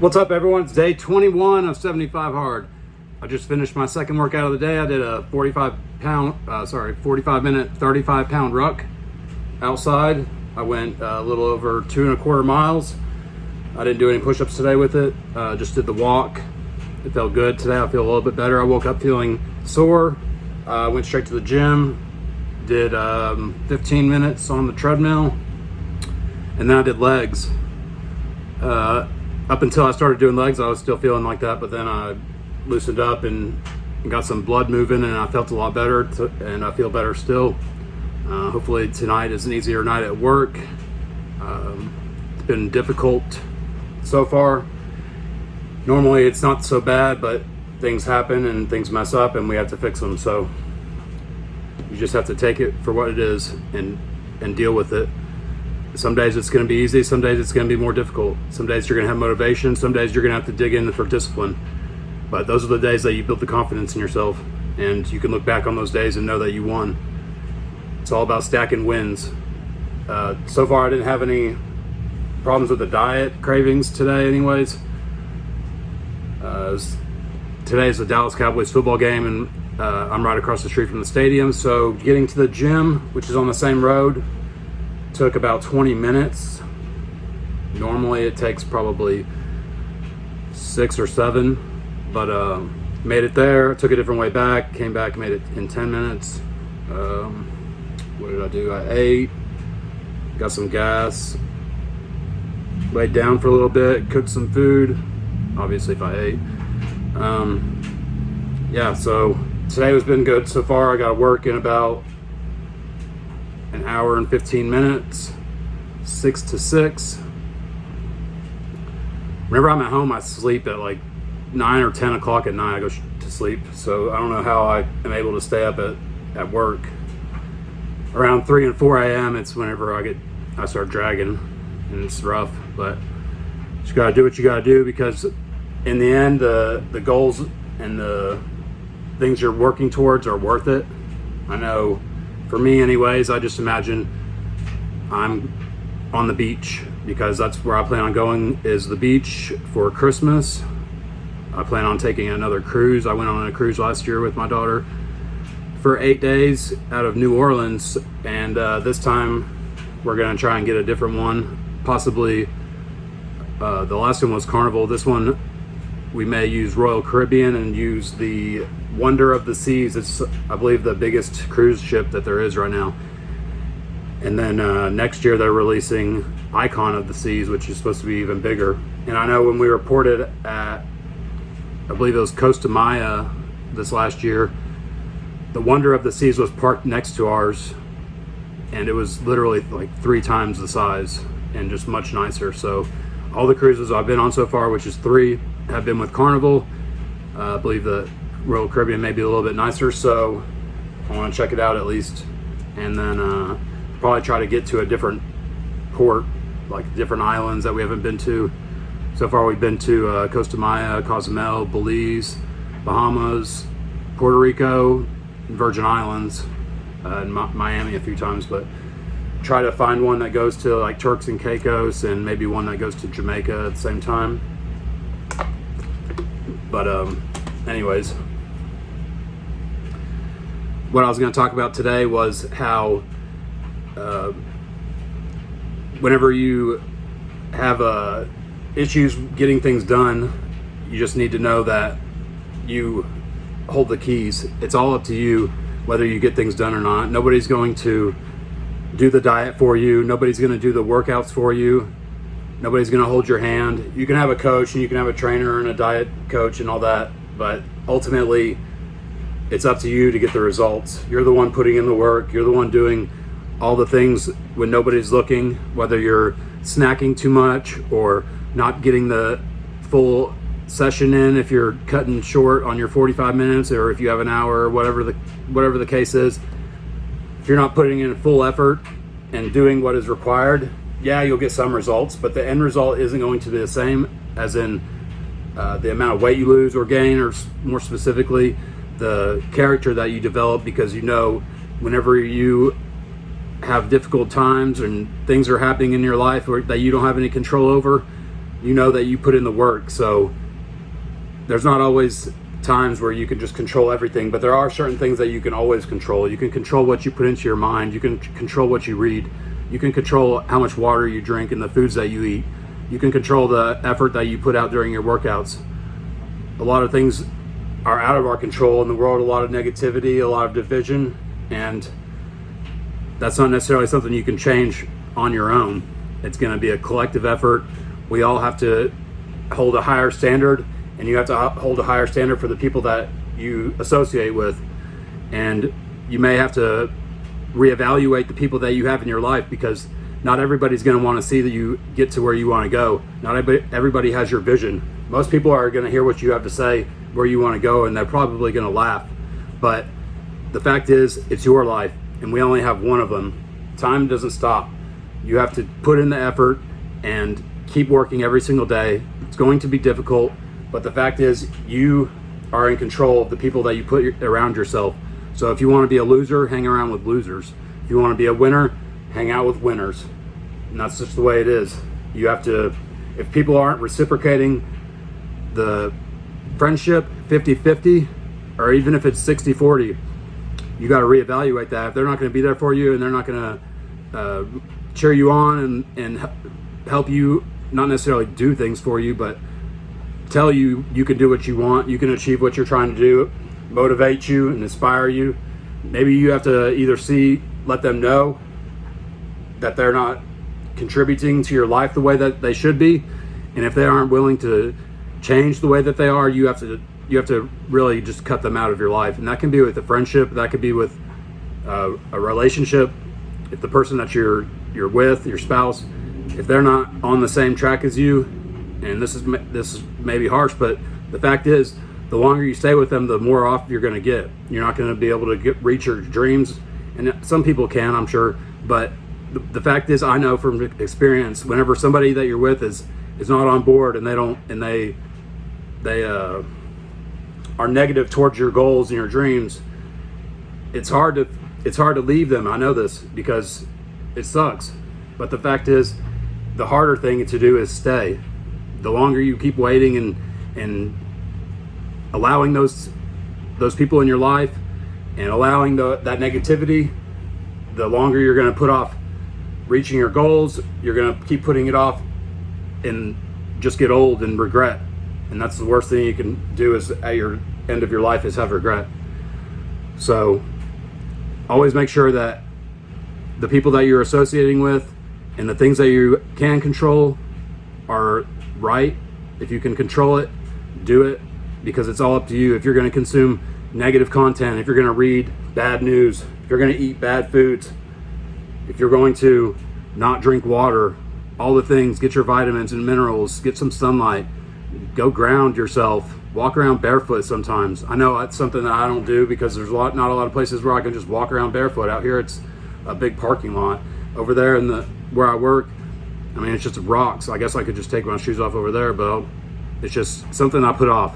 What's up, everyone? It's day 21 of 75 hard. I just finished my second workout of the day. I did a 45 minute 35 pound ruck outside. I went a little over 2.25 miles. I didn't do any push-ups today with it. Just did the walk. It felt good today. I feel a little bit better. I woke up feeling sore. Went straight to the gym. Did 15 minutes on the treadmill, and then I did legs. Up until I started doing legs, I was still feeling like that, but then I loosened up and got some blood moving, and I felt a lot better, and I feel better still. Hopefully tonight is an easier night at work. It's been difficult so far. Normally it's not so bad, but things happen and things mess up and we have to fix them. So you just have to take it for what it is and deal with it. Some days it's going to be easy, some days it's going to be more difficult. Some days you're going to have motivation, some days you're going to have to dig in for discipline. But those are the days that you build the confidence in yourself, and you can look back on those days and know that you won. It's all about stacking wins. So far I didn't have any problems with the diet cravings today anyways. Today's the Dallas Cowboys football game, and I'm right across the street from the stadium, so getting to the gym, which is on the same road, took about 20 minutes. Normally it takes probably 6 or 7, but made it there, took a different way back, came back, made it in 10 minutes. What did I do? I ate, got some gas, laid down for a little bit, cooked some food, obviously if I ate. Yeah, so today has been good so far. I got to work in about an hour and 15 minutes, 6 to 6. Whenever I'm at home, I sleep at like 9 or 10 o'clock at night. I go to sleep, so I don't know how I am able to stay up at work. Around 3 and 4 a.m. it's whenever I start dragging, and it's rough, but you just gotta do what you gotta do, because in the end, the goals and the things you're working towards are worth it. I know for me anyways, I just imagine I'm on the beach, because that's where I plan on going, is the beach for Christmas. I plan on taking another cruise. I went on a cruise last year with my daughter for 8 days out of New Orleans, and this time we're gonna try and get a different one. Possibly the last one was Carnival. This one we may use Royal Caribbean and use the Wonder of the Seas. It's, I believe, the biggest cruise ship that there is right now. And then next year they're releasing Icon of the Seas, which is supposed to be even bigger. And I know when we reported at, I believe it was Costa Maya this last year, the Wonder of the Seas was parked next to ours, and it was literally like 3 times the size and just much nicer. So all the cruises I've been on so far, which is 3, have been with Carnival. I believe the Royal Caribbean may be a little bit nicer, so I want to check it out at least, and then probably try to get to a different port, like different islands that we haven't been to. So far we've been to Costa Maya, Cozumel, Belize, Bahamas, Puerto Rico, Virgin Islands, and Miami a few times, but try to find one that goes to like Turks and Caicos, and maybe one that goes to Jamaica at the same time. But anyways, what I was going to talk about today was how whenever you have issues getting things done, you just need to know that you hold the keys. It's all up to you whether you get things done or not. Nobody's going to do the diet for you. Nobody's going to do the workouts for you. Nobody's going to hold your hand. You can have a coach, and you can have a trainer and a diet coach and all that, but ultimately it's up to you to get the results. You're the one putting in the work. You're the one doing all the things when nobody's looking, whether you're snacking too much or not getting the full session in, if you're cutting short on your 45 minutes, or if you have an hour, or whatever the case is. If you're not putting in full effort and doing what is required, yeah, you'll get some results, but the end result isn't going to be the same, as in the amount of weight you lose or gain, or more specifically, the character that you develop, because you know whenever you have difficult times and things are happening in your life that you don't have any control over, you know that you put in the work. So there's not always times where you can just control everything, but there are certain things that you can always control. You can control what you put into your mind. You can control what you read. You can control how much water you drink and the foods that you eat. You can control the effort that you put out during your workouts. A lot of things are out of our control in the world, a lot of negativity, a lot of division, and that's not necessarily something you can change on your own. It's going to be a collective effort. We all have to hold a higher standard, and you have to hold a higher standard for the people that you associate with. And you may have to reevaluate the people that you have in your life, because not everybody's going to want to see that you get to where you want to go. Not everybody has your vision. Most people are going to hear what you have to say, where you want to go, and they're probably going to laugh. But the fact is, it's your life, and we only have one of them. Time doesn't stop. You have to put in the effort and keep working every single day. It's going to be difficult, but the fact is, you are in control of the people that you put around yourself. So if you want to be a loser, hang around with losers. If you want to be a winner, hang out with winners. And that's just the way it is. You have to, if people aren't reciprocating the friendship 50-50, or even if it's 60-40, you got to reevaluate that. If they're not going to be there for you, and they're not going to cheer you on and help you, not necessarily do things for you, but tell you you can do what you want, you can achieve what you're trying to do, motivate you and inspire you, maybe you have to either let them know that they're not contributing to your life the way that they should be. And if they aren't willing to change the way that they are, you have to really just cut them out of your life. And that can be with a friendship, that could be with a relationship. If the person that you're with, your spouse, if they're not on the same track as you, and this is maybe harsh, but the fact is, the longer you stay with them, the more off you're going to get. You're not going to be able to reach your dreams, and some people can, I'm sure, but the fact is, I know from experience, whenever somebody that you're with is not on board, and they are negative towards your goals and your dreams, it's hard to leave them. I know this because it sucks, but the fact is, the harder thing to do is stay. The longer you keep waiting and allowing those people in your life and allowing that negativity, the longer you're going to put off reaching your goals. You're going to keep putting it off and just get old and regret. And that's the worst thing you can do is at your end of your life is have regret. So always make sure that the people that you're associating with and the things that you can control are right. If you can control it, do it, because it's all up to you. If you're going to consume negative content, if you're going to read bad news, if you're going to eat bad foods, if you're going to not drink water, all the things, get your vitamins and minerals, get some sunlight, go ground yourself, walk around barefoot sometimes. I know that's something that I don't do because there's not a lot of places where I can just walk around barefoot. Out here it's a big parking lot. Over there in where I work, I mean, it's just rocks. I guess I could just take my shoes off over there, but it's just something I put off.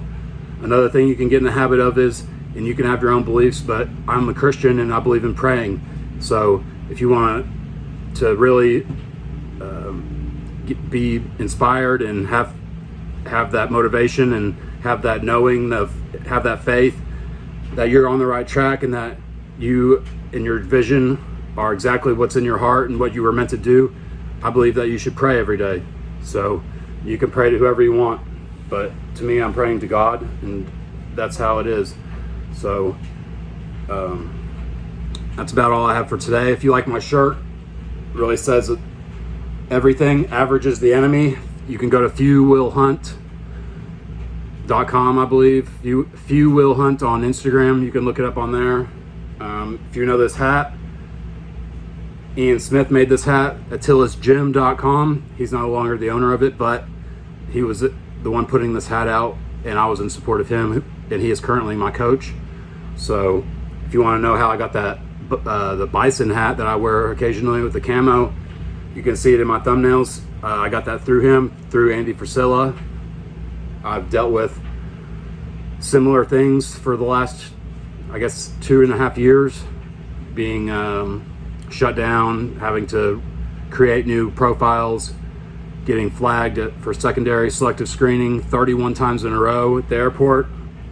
Another thing you can get in the habit of is, and you can have your own beliefs, but I'm a Christian and I believe in praying. So if you want to really be inspired and have that motivation and have that knowing have that faith that you're on the right track and that you and your vision are exactly what's in your heart and what you were meant to do, I believe that you should pray every day. So you can pray to whoever you want, but to me, I'm praying to God, and that's how it is. So that's about all I have for today. If you like my shirt, it really says that everything, average is the enemy. You can go to fewwillhunt.com, I believe. Few Will Hunt on Instagram. You can look it up on there. If you know this hat, Ian Smith made this hat, AttilasGym.com. He's no longer the owner of it, but he was the one putting this hat out, and I was in support of him, and he is currently my coach. So if you want to know how I got that the bison hat that I wear occasionally with the camo, you can see it in my thumbnails. I got that through him, through Andy Frisella. I've dealt with similar things for the last, I guess, 2.5 years, being shut down, having to create new profiles, getting flagged for secondary selective screening 31 times in a row at the airport,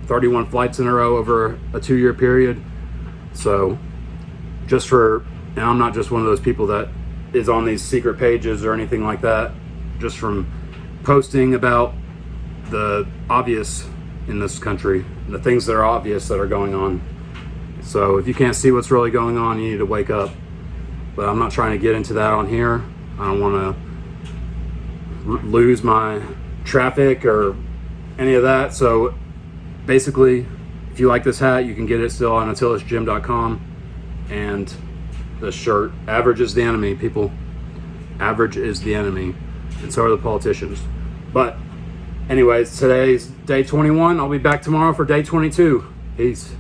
31 flights in a row over a 2-year period. So and I'm not just one of those people that is on these secret pages or anything like that, just from posting about the obvious in this country, the things that are obvious that are going on. So if you can't see what's really going on, you need to wake up. But I'm not trying to get into that on here. I don't want to lose my traffic or any of that. So basically, if you like this hat, you can get it still on AttilasGym.com. And the shirt, average is the enemy, people. Average is the enemy. And so are the politicians. But anyways, today's day 21. I'll be back tomorrow for day 22. Peace.